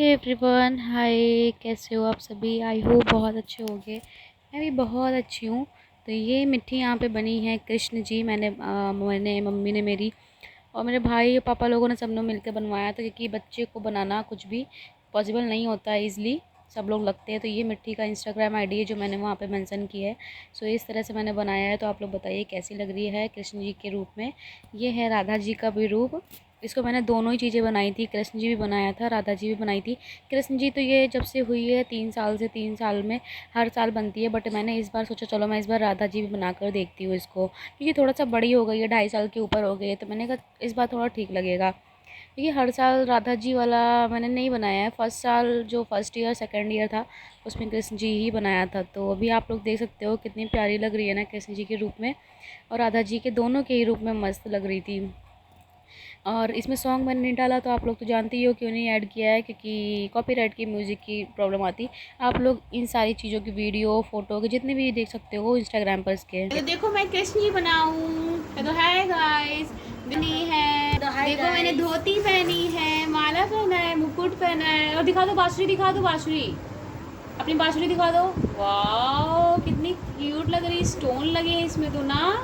Hey everyone, हाय। कैसे हो आप सभी? आई होप बहुत अच्छे होंगे। मैं भी बहुत अच्छी हूँ। तो ये मिट्टी यहाँ पे बनी है कृष्ण जी। मैंने मम्मी ने मेरी और मेरे भाई और पापा लोगों ने सब लोग मिलकर बनवाया था, क्योंकि बच्चे को बनाना कुछ भी पॉसिबल नहीं होता है ईज़िली। सब लोग लगते हैं। तो ये मिट्टी का इंस्टाग्राम आईडी है जो मैंने वहाँ पे मेंशन की है। सो इस तरह से मैंने बनाया है। तो आप लोग बताइए कैसी लग रही है कृष्ण जी के रूप में। ये है राधा जी का भी रूप। इसको मैंने दोनों ही चीज़ें बनाई थी, कृष्ण जी भी बनाया था, राधा जी भी बनाई थी। कृष्ण जी तो ये जब से हुई है 3 साल से, 3 साल में हर साल बनती है। बट मैंने इस बार सोचा चलो मैं इस बार राधा जी भी बना कर देखती हूँ इसको, क्योंकि थोड़ा सा बड़ी हो गई है, 2.5 साल के ऊपर हो गई है। तो मैंने कहा इस बार थोड़ा ठीक लगेगा, क्योंकि हर साल राधा जी वाला मैंने नहीं बनाया है। फर्स्ट साल जो फर्स्ट ईयर सेकेंड ईयर था उसमें कृष्ण जी ही बनाया था। तो अभी आप लोग देख सकते हो कितनी प्यारी लग रही है ना कृष्ण जी के रूप में, और राधा जी के दोनों के ही रूप में मस्त लग रही थी। और इसमें सॉन्ग मैंने नहीं डाला, तो आप लोग तो जानते ही हो क्यों नहीं ऐड किया है, क्योंकि कॉपीराइट की म्यूज़िक की प्रॉब्लम आती। आप लोग इन सारी चीज़ों की वीडियो फोटो के जितने भी देख सकते हो इंस्टाग्राम पर इसके। तो देखो मैं कृष्ण जी बनाऊं। तो हाय गाइस, बनी है। देखो मैंने धोती पहनी है, माला पहना है, मुकुट पहना है। और दिखा दो बांसुरी, दिखा दो बांसुरी, अपनी बांसुरी दिखा दो। वाओ कितनी क्यूट लग रही है। स्टोन लगे हैं इसमें तो ना,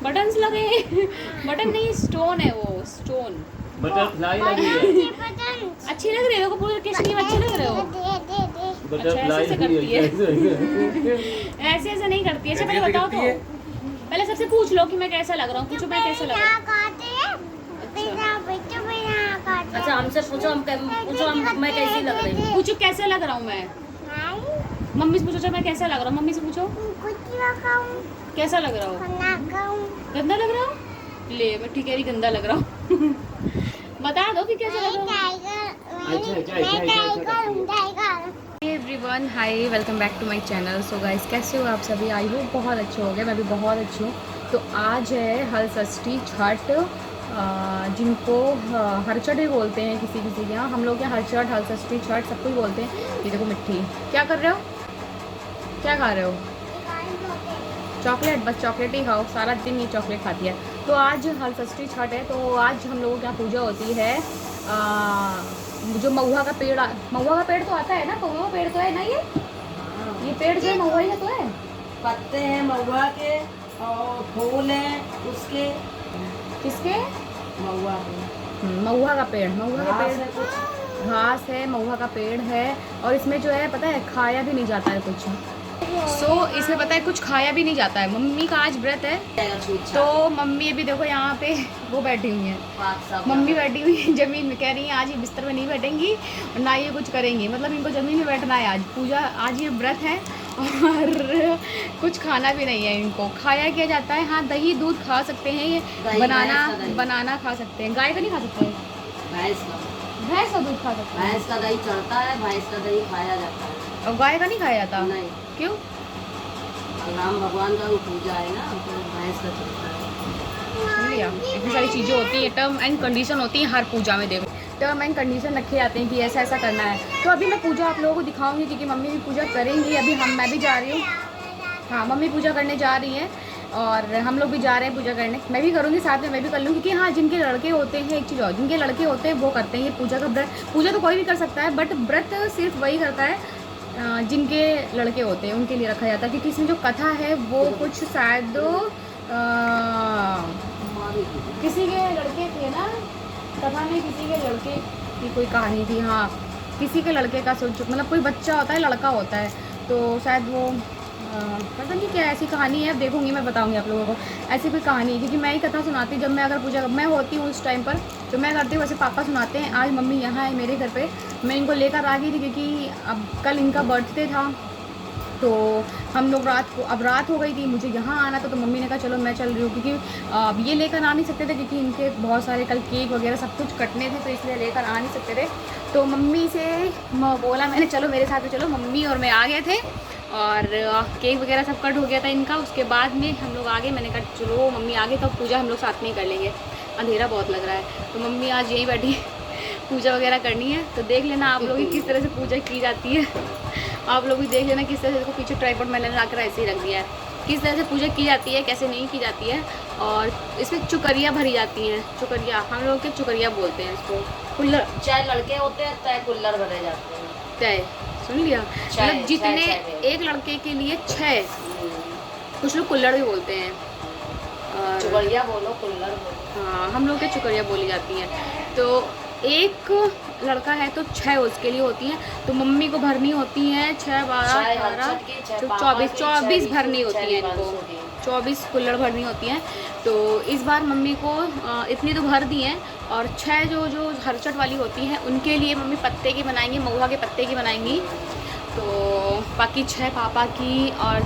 बटन्स लगे हैं। बटन नहीं, स्टोन है वो, स्टोन। बटरफ्लाई लगी है। अच्छी लग रही है। देखो पूरे कृष्ण जी में अच्छे लग रहे हो। बटरफ्लाई ऐसे करती है। ऐसे ऐसे नहीं करती है। अच्छा पहले बताओ तो, पहले सबसे पूछ लो कि मैं कैसा लग रहा हूँ। पूछो मैं कैसा लग रहा हूँ। अच्छा हमसे पूछो, मैं कैसी लग रही हूँ। पूछो कैसे लग रहा हूँ मैं। मम्मी से पूछो मैं कैसा लग रहा हूँ। मम्मी से पूछो कैसा लग रहा हूँ। गंदा लग रहा हूँ। ले मैं ठीक है, गंदा लग रहा हूँ। बता दो कि कैसा लग रहा हूँ। Everyone, hi, welcome back to my channel. So guys कैसे हो आप सभी? आई होप बहुत अच्छे हो गए। मैं भी बहुत अच्छी हूँ। तो आज है हल षष्ठी छठ, जिनको हरचट भी बोलते हैं किसी किसी के यहाँ। हम लोग यहाँ हरचट, हल षष्ठी, छठ सब कुछ बोलते हैं। ये देखो मिट्टी, क्या कर रहे हो? क्या खा रहे हो? चॉकलेट? बस चॉकलेट ही खाओ, सारा दिन ये चॉकलेट खाती है। तो आज हल षष्ठी छठ है, तो आज हम लोगों के यहाँ पूजा होती है। जो महुआ का पेड़ तो आता है ना, महुआ का पेड़ तो है ना, ये पेड़ जो है महुआ का तो है। पत्ते हैं महुआ के और फूल हैं उसके। किसके? महुआ के। महुआ का पेड़, महुआ का पेड़, घास है, महुआ का पेड़ है। और इसमें जो है पता है खाया भी नहीं जाता है कुछ। इसमें पता है कुछ खाया भी नहीं जाता है। मम्मी का आज व्रत है, तो मम्मी अभी देखो यहाँ पे वो बैठी हुई है। मम्मी बैठी हुई है जमीन में, कह रही है आज ये बिस्तर में नहीं बैठेंगी और ना ये कुछ करेंगी। मतलब इनको जमीन में बैठना है आज। पूजा आज ये व्रत है और कुछ खाना भी नहीं है इनको। खाया क्या जाता है? हाँ, दही दूध खा सकते हैं, ये बनाना खा सकते हैं। गाय का नहीं खा सकते? भैंस का दूध खा सकते हैं। भैंस का दही चढ़ता है, भैंस का दही खाया जाता है। और गाय का नहीं खाया जाता? नहीं। क्यों? राम भगवान का पूजा है ना, तो भैंस का चढ़ता है। इतनी सारी चीज़ें होती हैं, टर्म एंड कंडीशन होती हैं हर पूजा में। देखो टर्म एंड कंडीशन रखे जाते हैं कि ऐसा ऐसा करना है। तो अभी मैं पूजा आप लोगों को दिखाऊंगी, क्योंकि मम्मी भी पूजा करेंगी। अभी मैं भी जा रही हूँ। हाँ, मम्मी पूजा करने जा रही हैं और हम लोग भी जा रहे हैं पूजा करने। मैं भी करूँगी, साथ में मैं भी कर लूँगी। क्योंकि हाँ, जिनके लड़के होते हैं, एक चीज़ और, जिनके लड़के होते हैं वो करते हैं ये पूजा का व्रत। पूजा तो कोई भी कर सकता है, बट व्रत सिर्फ वही करता है जिनके लड़के होते हैं, उनके लिए रखा जाता है। क्योंकि इसमें जो कथा है वो कुछ शायद किसी के लड़के थे ना, कथा में किसी के लड़के की कोई कहानी थी। हाँ, किसी के लड़के का सोच, मतलब कोई बच्चा होता है, लड़का होता है, तो शायद वो पता नहीं क्या ऐसी कहानी है। देखूंगी, मैं बताऊंगी आप लोगों को। ऐसी कोई कहानी, क्योंकि मैं ही कथा सुनाती जब मैं अगर पूजा मैं होती हूँ उस टाइम पर, तो मैं करती हूँ। वैसे पापा सुनाते हैं। आज मम्मी यहाँ है मेरे घर पे, मैं इनको लेकर आ गई थी, क्योंकि अब कल इनका बर्थडे था। तो हम लोग रात हो गई थी, मुझे यहाँ आना था। तो मम्मी ने कहा चलो मैं चल रही हूँ, क्योंकि अब ये लेकर आ नहीं सकते थे, क्योंकि इनके बहुत सारे कल केक वगैरह सब कुछ कटने थे, तो इसलिए लेकर आ नहीं सकते थे। तो मम्मी से बोला मैंने चलो मेरे साथ में चलो। मम्मी और मैं आ गए थे और केक वगैरह सब कट हो गया था इनका। उसके बाद में हम लोग आ गए। मैंने कहा चलो मम्मी आ गए तो पूजा हम लोग साथ में ही कर लेंगे, अंधेरा बहुत लग रहा है। तो मम्मी आज यहीं बैठी पूजा वगैरह करनी है। तो देख लेना आप लोग की किस तरह से पूजा की जाती है। आप लोग भी देख लेना किस तरह से। देखो पीछे ट्राइपॉड मैंने लाकर ऐसे ही रख दिया है। किस तरह से पूजा की जाती है, कैसे नहीं की जाती है। और इसमें चुकरिया भरी जाती हैं। चुकरिया हम लोग के चुकरिया बोलते हैं इसको। कुल्लर चाहे लड़के होते हैं चाहे कुल्लर भरे जाते हैं। तय सुन लिया, चाय- मतलब जितने चाय- चाय एक लड़के के लिए 6, कुछ लोग कुल्लड़ भी बोलते हैं। और चुगड़िया बोलो कुल्लर बोलो। हाँ, हम लोग के चुकरिया बोली जाती हैं। तो एक लड़का है तो 6 उसके लिए होती हैं। तो मम्मी को भरनी होती हैं 6, 12, चाहे 18, हलचट की, चाहे तो पापा 24 की, 24 चाहे भरनी रीतू, होती चाहे हैं इनको। हिमांशु की। 24 कुल्हड़ भरनी होती हैं। तो इस बार मम्मी को इतनी तो भर दी हैं। और 6 जो हरचट वाली होती हैं उनके लिए मम्मी पत्ते की बनाएंगी, महुआ के पत्ते की बनाएंगी। तो बाकी 6 पापा की। और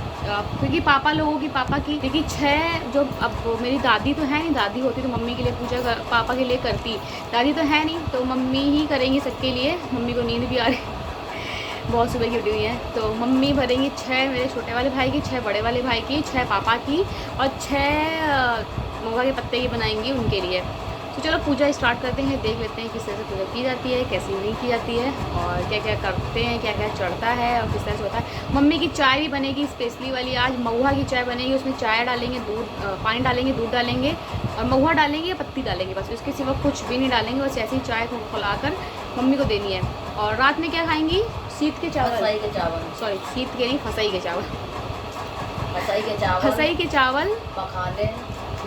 क्योंकि पापा लोगों की पापा की, क्योंकि 6 जो अब मेरी दादी तो है नहीं, दादी होती तो मम्मी के लिए पूजा पापा के लिए करती। दादी तो है नहीं तो मम्मी ही करेंगी सबके लिए। मम्मी को नींद भी आ रही बहुत सुबह की उठी हुई है। तो मम्मी भरेंगी 6 मेरे छोटे वाले भाई की, 6 बड़े वाले भाई की, 6 पापा की, और 6 महुआ के पत्ते की बनाएंगी उनके लिए। तो चलो पूजा स्टार्ट करते हैं, देख लेते हैं किस तरह से पूजा की जाती है, कैसी नहीं की जाती है, और क्या क्या करते हैं, क्या क्या चढ़ता है और किस तरह से होता है। मम्मी की चाय भी बनेगी स्पेशली वाली, आज महुआ की चाय बनेगी। उसमें चाय डालेंगे, दूध पानी डालेंगे, दूध डालेंगे और महुआ डालेंगे या पत्ती डालेंगे, बस इसके सिवा कुछ भी नहीं डालेंगे। बस ऐसी चाय को खिलाकर मम्मी को देनी है। और रात में क्या खाएंगी? सीत के चावल, फसाई के चावल, सॉरी सीत के नहीं, फसाई के चावल। फसाई के चावल, फसाई के चावल, मखाने,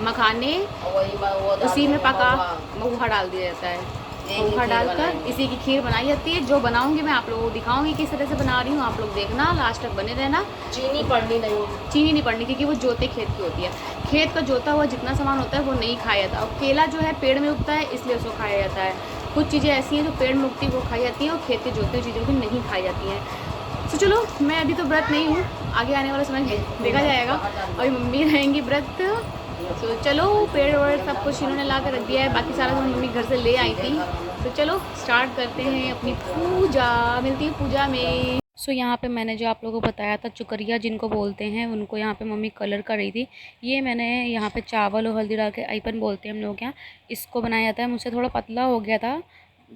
मखाने, और वही वो उसी में डाल पका महुआ। महुआ डाल दिया जाता है। यही महुआ खीर डालकर बनाएंगे। इसी की खीर बनाई जाती है। जो बनाऊंगी मैं आप लोगों को दिखाऊंगी किस तरह से बना रही हूँ। आप लोग देखना, लास्ट तक बने रहना। चीनी पड़नी नहीं। चीनी नहीं पड़नी क्योंकि वो जोते खेत की होती है। खेत का जोता हुआ जितना सामान होता है वो नहीं खाया जाता। और केला जो है पेड़ में उगता है इसलिए उसको खाया जाता है। कुछ चीज़ें ऐसी हैं जो पेड़ में उगती है वो खाई जाती हैं, और खेत के जोते हुई चीज़ें भी नहीं खाई जाती हैं। तो चलो, मैं अभी तो व्रत नहीं हूँ, आगे आने वाला समय देखा जाएगा। अभी मम्मी रहेंगी व्रत। तो चलो, पेड़ वेड़ सब कुछ इन्होंने ला कर रख दिया है, बाकी सारा सामान मम्मी घर से ले आई थी। तो चलो स्टार्ट करते हैं अपनी पूजा, मिलती है पूजा में। सो यहाँ पे मैंने जो आप लोगों को बताया था, चुकरिया जिनको बोलते हैं, उनको यहाँ पे मम्मी कलर कर रही थी। ये मैंने यहाँ पे चावल और हल्दी डाल के, आइपन बोलते हैं हम लोग यहाँ, इसको बनाया जाता है। मुझसे थोड़ा पतला हो गया था,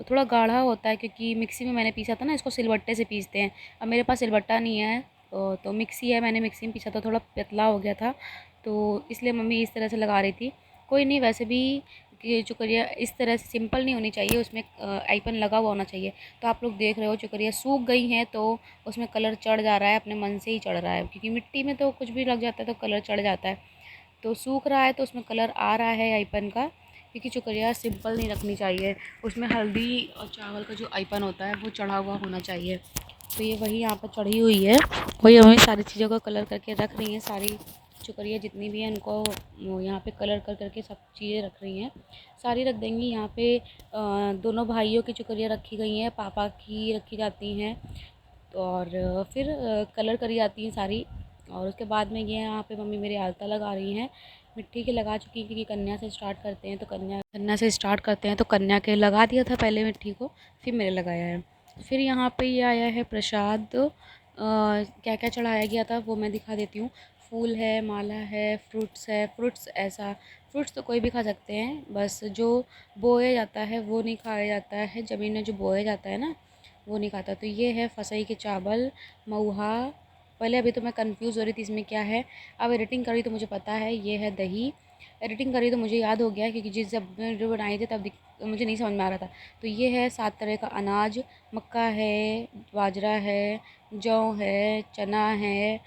थोड़ा गाढ़ा होता है क्योंकि मिक्सी में मैंने पीसा था ना, इसको सिलबट्टे से पीसते हैं। अब मेरे पास सिलबट्टा नहीं है तो मिक्सी है, मैंने मिक्सी में पीसा तो थोड़ा पतला हो गया था, तो इसलिए मम्मी इस तरह से लगा रही थी। कोई नहीं, वैसे भी कि चुकरिया इस तरह से सिंपल नहीं होनी चाहिए, उसमें आइपन लगा हुआ होना चाहिए। तो आप लोग देख रहे हो चुकरिया सूख गई हैं तो उसमें कलर चढ़ जा रहा है, अपने मन से ही चढ़ रहा है, क्योंकि मिट्टी में तो कुछ भी लग जाता है तो कलर चढ़ जाता है। तो सूख रहा है तो उसमें कलर आ रहा है आइपन का, क्योंकि चुकरिया सिंपल नहीं रखनी चाहिए, उसमें हल्दी और चावल का जो आइपन होता है वो चढ़ा हुआ होना चाहिए। तो ये वही यहाँ पर चढ़ी हुई है, वही हमें सारी चीज़ों का कलर करके रख रही हैं। सारी चुकरिया जितनी भी हैं उनको वो यहाँ पे कलर कर करके सब चीज़ें रख रही हैं, सारी रख देंगी। यहाँ पे दोनों भाइयों की चुकरिया रखी गई हैं, पापा की रखी जाती हैं, और फिर कलर करी जाती हैं सारी। और उसके बाद में ये यहाँ पे मम्मी मेरी आलता लगा रही हैं, मिट्टी के लगा चुकी हैं, क्योंकि कन्या से स्टार्ट करते हैं तो कन्या से स्टार्ट करते हैं तो कन्या के लगा दिया था पहले मिट्टी को, फिर मेरे लगाया है। फिर यहाँ पे ये आया है प्रसाद, क्या क्या चढ़ाया गया था वो मैं दिखा देती हूँ। फूल है, माला है, फ्रूट्स है। फ्रूट्स ऐसा, फ्रूट्स तो कोई भी खा सकते हैं, बस जो बोया जाता है वो नहीं खाया जाता है, ज़मीन में जो बोया जाता है ना वो नहीं खाता। तो ये है फसई के चावल, महुआ। पहले अभी तो मैं कंफ्यूज हो रही थी इसमें क्या है, अब एडिटिंग करी तो मुझे पता है ये है दही। एडिटिंग करी तो मुझे याद हो गया, क्योंकि जिस जब वीडियो बनाई थी तब मुझे नहीं समझ में आ रहा था। तो ये है 7 तरह का अनाज, मक्का है, बाजरा है, जौ है, चना है,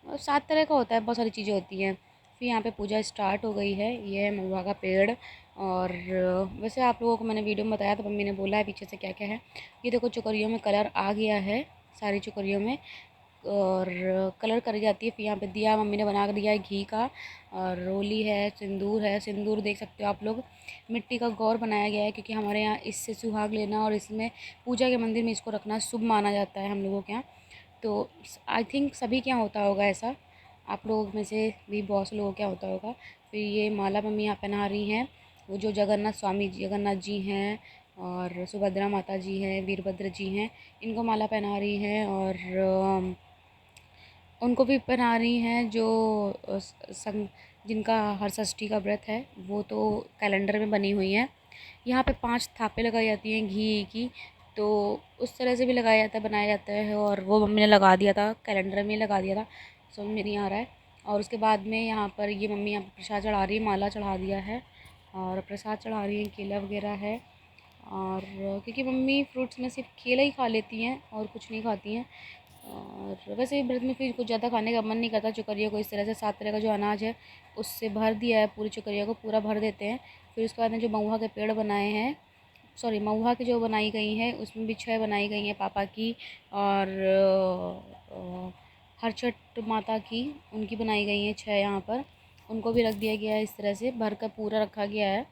और 7 तरह का होता है, बहुत सारी चीज़ें होती हैं। फिर यहाँ पे पूजा स्टार्ट हो गई है। ये है महुआ का पेड़। और वैसे आप लोगों को मैंने वीडियो में बताया तो मम्मी ने बोला है पीछे से क्या क्या है। ये देखो चुकरियों में कलर आ गया है, सारी चुकरियों में, और कलर करी जाती है। फिर यहाँ पे दिया मम्मी ने बना कर दिया है घी का, और रोली है, सिंदूर है। सिंदूर देख सकते हो आप लोग, मिट्टी का गौर बनाया गया है, क्योंकि हमारे यहाँ इससे सुहाग लेना और इसमें पूजा के मंदिर में इसको रखना शुभ माना जाता है हम लोगों के यहाँ। तो आई थिंक सभी के यहाँ होता होगा ऐसा, आप लोगों में से भी बहुत से लोगों के यहाँ होता होगा। फिर ये माला मम्मी यहाँ पहना रही हैं, वो जो जगन्नाथ स्वामी जगन्नाथ जी हैं, और सुभद्रा माता जी हैं, वीरभद्र जी हैं, इनको माला पहना रही हैं। और उनको भी पहना रही हैं जो जिनका हरषष्ठी का व्रत है, वो तो कैलेंडर में बनी हुई हैं। यहाँ पे 5 थापे लगाई जाती हैं घी की, तो उस तरह से भी लगाया जाता है, बनाया जाता है। और वो मम्मी ने लगा दिया था, कैलेंडर में लगा दिया था, समझ में नहीं आ रहा है। और उसके बाद में यहाँ पर ये मम्मी यहाँ पर प्रसाद चढ़ा रही है, माला चढ़ा दिया है और प्रसाद चढ़ा रही है, केला वगैरह है। और क्योंकि मम्मी फ्रूट्स में सिर्फ केला ही खा लेती हैं और कुछ नहीं खाती हैं। और वैसे व्रत में फिर कुछ ज़्यादा खाने का मन नहीं करता। चुकरिया को इस तरह से 7 तरह का जो अनाज है उससे भर दिया है, पूरी चुकरिया को पूरा भर देते हैं। फिर उसके बाद में जो महुआ के पेड़ बनाए हैं, सॉरी महुआ की जो बनाई गई हैं उसमें भी 6 बनाई गई हैं पापा की, और हरछठ माता की उनकी बनाई गई हैं 6 यहाँ पर, उनको भी रख दिया गया है। इस तरह से भर कर पूरा रखा गया है।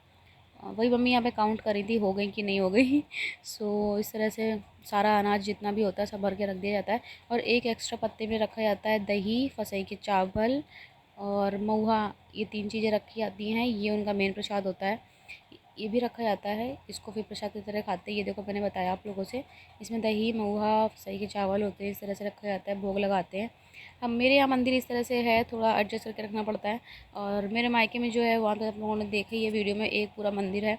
वही मम्मी यहाँ पे काउंट कर रही थी हो गई कि नहीं हो गई। सो इस तरह से सारा अनाज जितना भी होता है सब भर के रख दिया जाता है। और एक एक्स्ट्रा पत्ते में रखा जाता है दही, फसई के चावल और महुआ, ये 3 चीज़ें रखी जाती हैं। ये उनका मेन प्रसाद होता है, ये भी रखा जाता है। इसको फिर प्रसाद की तरह खाते हैं। ये देखो मैंने बताया आप लोगों से, इसमें दही, महुआ, फसई के चावल होते हैं। इस तरह से रखा जाता है, भोग लगाते हैं। हम मेरे यहाँ मंदिर इस तरह से है, थोड़ा एडजस्ट करके रखना पड़ता है। और मेरे मायके में जो है वहाँ तो आप लोगों ने देखा ही है वीडियो में, एक पूरा मंदिर है,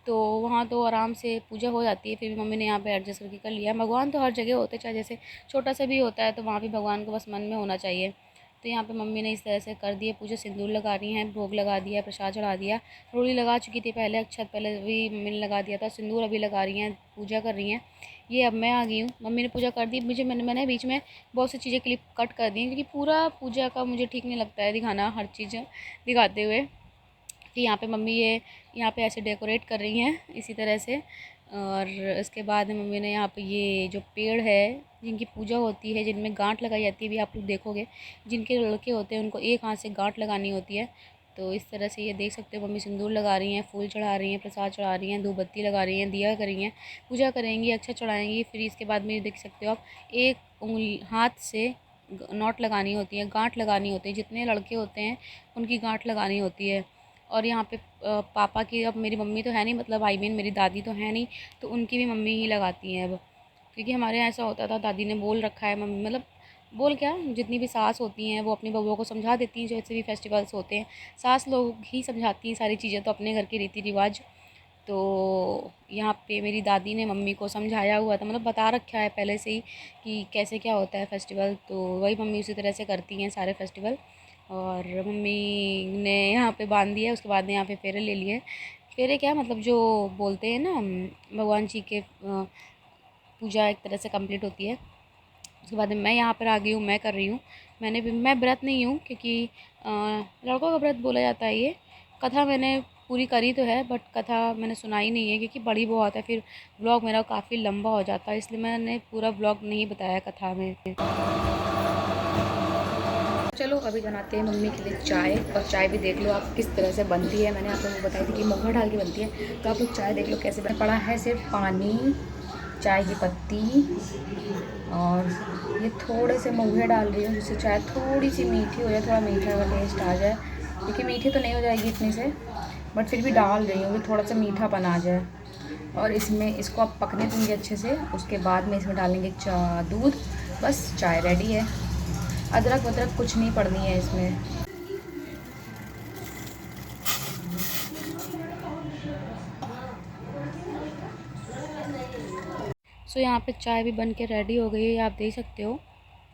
तो वहाँ तो आराम से पूजा हो जाती है। फिर भी मम्मी ने यहाँ पे एडजस्ट करके कर लिया। भगवान तो हर जगह होते हैं, चाहे जैसे छोटा सा भी होता है तो वहाँ भी भगवान को बस मन में होना चाहिए। तो यहाँ पे मम्मी ने इस तरह से कर दिए पूजा। सिंदूर लगा रही हैं, भोग लगा दिया, प्रसाद चढ़ा दिया। रोली लगा चुकी थी पहले, अक्षत पहले भी मम्मी ने लगा दिया था। सिंदूर अभी लगा रही हैं, पूजा कर रही हैं। ये अब मैं आ गई हूँ, मम्मी ने पूजा कर दी। मैंने बीच में बहुत सी चीज़ें क्लिप कट कर दी क्योंकि पूरा पूजा का मुझे ठीक नहीं लगता है दिखाना, हर चीज़ दिखाते हुए। कि यहाँ पे मम्मी ये यहाँ पे ऐसे डेकोरेट कर रही हैं इसी तरह से। और इसके बाद मम्मी ने यहाँ पे ये जो पेड़ है जिनकी पूजा होती है, जिनमें गांठ लगाई जाती है, भी आप लोग देखोगे जिनके लड़के होते हैं उनको एक हाथ से गांठ लगानी होती है। तो इस तरह से ये देख सकते हो मम्मी सिंदूर लगा रही हैं, फूल चढ़ा रही हैं, प्रसाद चढ़ा रही हैं, धूप बत्ती लगा रही हैं, दिया कर रही हैं, पूजा करेंगी, अच्छा चढ़ाएँगी। फिर इसके बाद में देख सकते हो आप एक उंगली हाथ से नोट लगानी होती है, गांठ लगानी होती है। जितने लड़के होते हैं उनकी गांठ लगानी होती है। और यहाँ पे पापा की, अब मेरी मम्मी तो है नहीं, मतलब आई मीन मेरी दादी तो है नहीं, तो उनकी भी मम्मी ही लगाती हैं अब। क्योंकि हमारे यहाँ ऐसा होता था, दादी ने बोल रखा है, मम्मी मतलब बोल क्या, जितनी भी सास होती हैं वो अपनी बहुओं को समझा देती हैं। जैसे भी फेस्टिवल्स होते हैं सास लोग ही समझाती हैं सारी चीज़ें, तो अपने घर के रीति रिवाज। तो यहाँ पे मेरी दादी ने मम्मी को समझाया हुआ था, मतलब बता रखा है पहले से ही कि कैसे क्या होता है फेस्टिवल। तो वही मम्मी उसी तरह से करती हैं सारे फेस्टिवल। और मम्मी ने यहाँ पे बांध दिया, उसके बाद में यहाँ पे फेरे ले लिए। फेरे क्या मतलब जो बोलते हैं ना, भगवान जी के पूजा एक तरह से कंप्लीट होती है। उसके बाद में मैं यहाँ पर आ गई हूँ, मैं कर रही हूँ। मैं व्रत नहीं हूँ क्योंकि लड़कों का व्रत बोला जाता है। ये कथा मैंने पूरी करी तो है बट कथा मैंने सुनाई नहीं है क्योंकि बड़ी बहुत है, फिर व्लॉग मेरा काफ़ी लंबा हो जाता है, इसलिए मैंने पूरा व्लॉग नहीं बताया कथा में। चलो अभी बनाते हैं मम्मी के लिए चाय, और चाय भी देख लो आप किस तरह से बनती है। मैंने आप लोगों को बताई थी कि महुआ डाल के बनती है, तो आप लोग चाय देख लो कैसे बन पड़ा है। सिर्फ पानी, चाय की पत्ती और ये थोड़े से महुए डाल रही हूँ जिससे चाय थोड़ी सी मीठी हो जाए, थोड़ा मीठा का टेस्ट आ जाए। क्योंकि मीठी तो नहीं हो जाएगी इतनी से, बट फिर भी डाल रही हूँ कि थोड़ा सा मीठा बना जाए। और इसमें इसको आप पकने देंगे अच्छे से, उसके बाद में इसमें डालेंगे दूध, बस चाय रेडी है। अदरक वदरक कुछ नहीं पड़नी है इसमें। सो यहाँ पे चाय भी बन के रेडी हो गई है, आप देख सकते हो।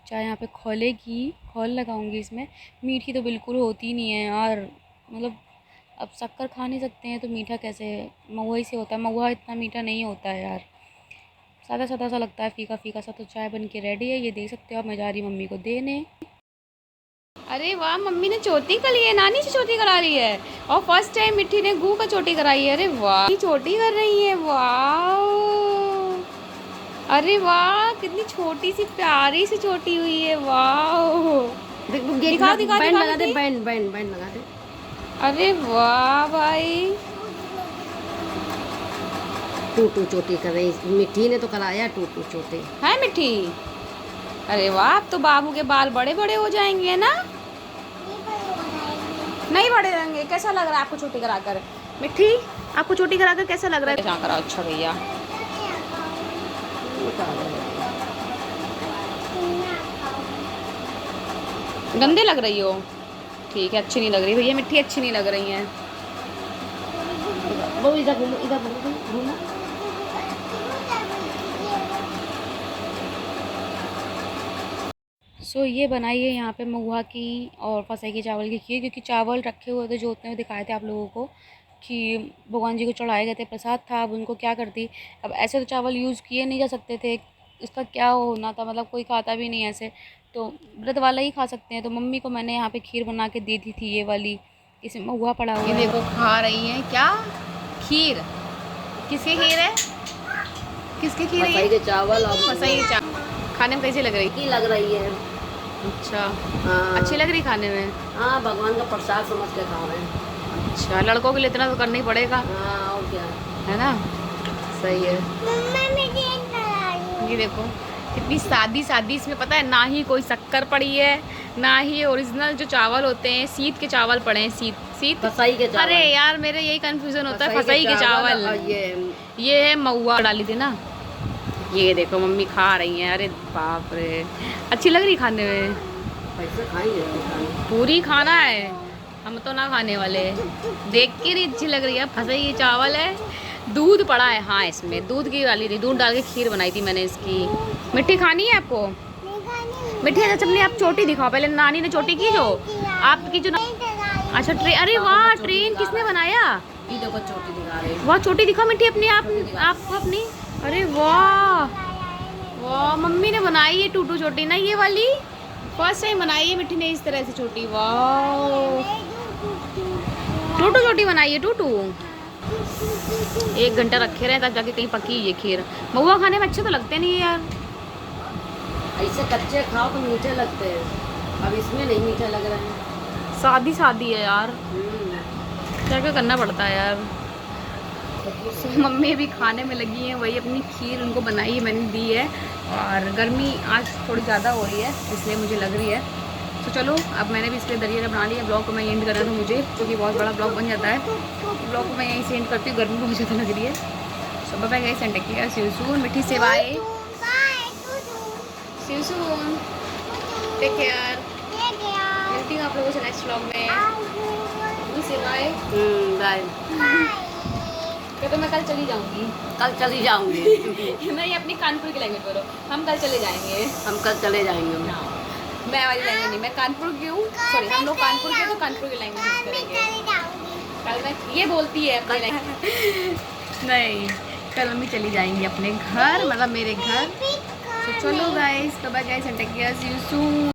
चाय यहाँ पे खोलेगी, खोल लगाऊंगी इसमें। मीठी तो बिल्कुल होती नहीं है यार, मतलब अब शक्कर खा नहीं सकते हैं तो मीठा कैसे, महुआ ही से होता है। महुआ इतना मीठा नहीं होता है यार, सादा सादा सा लगता है, फीका फीका सा। तो चाय बन के रेडी है, ये देख सकते हो आप। मैं जा रही मम्मी को देने। अरे वाह, मम्मी ने चोटी कर ली है, नानी से चोटी करा रही है। और फर्स्ट टाइम मिट्टी ने गू का चोटी कराई है। अरे वाह, चोटी कर रही है, वाह। अरे वाह, कितनी छोटी सी प्यारी सी चोटी हुई है, वाह। दिखा दिखा बैंड लगा दे, बैंड लगा दे। अरे वाह भाई, टूटू चोटी कर रही, मिट्टी ने तो कराया टूटू चोटी है मिट्टी। अरे वाह, अब तो बाबू के बाल बड़े बड़े हो जाएंगे ना। नहीं बड़े रहेंगे। कैसा लग रहा है आपको चोटी कराकर मिट्टी? आपको चोटी कराकर कैसा लग रहा है? क्या करा, अच्छा भैया, गंदे लग रही हो, ठीक है, अच्छी नहीं लग रही भैया, मिट्टी अच्छी नहीं लग रही है। वो इधर घूमो, इधर घूमो। सो ये बनाई है यहाँ पे महुआ की और फसई के चावल की खीर, क्योंकि चावल रखे हुए थे जो उतने में दिखाए थे आप लोगों को कि भगवान जी को चढ़ाए गए थे, प्रसाद था। अब उनको क्या करती, अब ऐसे तो चावल यूज़ किए नहीं जा सकते थे, इसका क्या होना था, मतलब कोई खाता भी नहीं ऐसे, तो व्रत वाला ही खा सकते हैं। तो मम्मी को मैंने यहाँ पे खीर बना के दी थी ये वाली, इसमें महुआ पड़ा हुआ ये है। देखो खा रही है क्या खीर। किसकी खीर है? किसकी खीर है फसई ये? के चावल और फसई के चावल। खाने में कैसी लग रही? की लग रही है। अच्छा, हाँ अच्छी लग रही खाने में। हाँ, भगवान का प्रसाद समझ के खा रहे हैं। अच्छा, लड़कों के लिए इतना तो करना ही पड़ेगा, हाँ और क्या। है ना? सही है। ये देखो कितनी सादी सादी इसमें, पता है ना ही कोई शक्कर पड़ी है, ना ही ओरिजिनल जो चावल होते हैं सीत के चावल पड़े हैं। सीत सीत फसई के चावल। अरे यार मेरे यही कंफ्यूजन होता है, फसई के चावल। और ये है महुआ डाली थी ना। ये देखो मम्मी खा रही हैं। अरे बाप रे, अच्छी लग रही खाने में। कैसे खाएंगे? पूरी खाना है, हम तो ना खाने वाले। देख के नहीं अच्छी लग रही है। फसई ये चावल है, दूध पड़ा है। हाँ इसमें दूध की डाली थी, दूध डाल के खीर बनाई थी मैंने इसकी। मिट्टी खानी है आपको? मिट्टी अच्छा चपनी आप चोटी दिखाओ पहले। नानी ने चोटी की जो आपकी जो अच्छा ट्रेन। अरे वाह, ट्रेन किसने बनाया? ये देखो चोटी दिखा रही है। वाह, चोटी दिखाओ मिट्टी अपनी, आपको अपनी। अरे वाह वाह, मम्मी ने बनाई है टूटू चोटी ना, ये वाली फर्स्ट टाइम बनाई है मिट्टी ने इस तरह से चोटी। वाह, टूटू चोटी बनाई है टूटू। 1 घंटा रखे रहे तब जाके कहीं पकी ये खीर। महुआ खाने में अच्छे तो लगते नहीं है यार। ऐसे कच्चे खाओ तो मीठे लगते हैं, अब इसमें नहीं मीठे लग रहे हैं। सादी सादी है यार, क्या क्या करना पड़ता है यार। मम्मी अभी खाने में लगी हैं, वही अपनी खीर उनको बनाई है मैंने दी है। और गर्मी आज थोड़ी ज़्यादा हो रही है इसलिए मुझे लग रही है। तो चलो अब मैंने भी इसलिए दरिया बना लिया। ब्लॉग को मैं एंड करना था मुझे, क्योंकि बहुत बड़ा ब्लॉग बन जाता है। ब्लॉग को मैं यहीं से एंड करती हूँ, गर्मी बहुत ज़्यादा लग रही है। So bye guys and take care, see you soon. मिठी सेवाएं, see you soon, take care. मिलती हूँ आप लोगों से नेक्स्ट ब्लॉग में। मिठी सेवाएं, बाय। तो मैं कल चली जाऊँगी। कल चली जाऊंगी। नहीं, अपनी कानपुर की लैंग्वेज बोलो। हम कल चले जाएंगे। हम कल चले जाएंगे। मैं वाली लैंग्वेज नहीं, मैं कानपुर की हूँ, सॉरी हम लोग कानपुर के, तो कानपुर की लैंग्वेज यूज करेंगे। कल मैं ये बोलती है अपनी लैंग्वेज। नहीं, कल मम्मी चली जाएंगी अपने घर, मतलब मेरे घर। तो चलो guys, bye guys and take care, see you soon.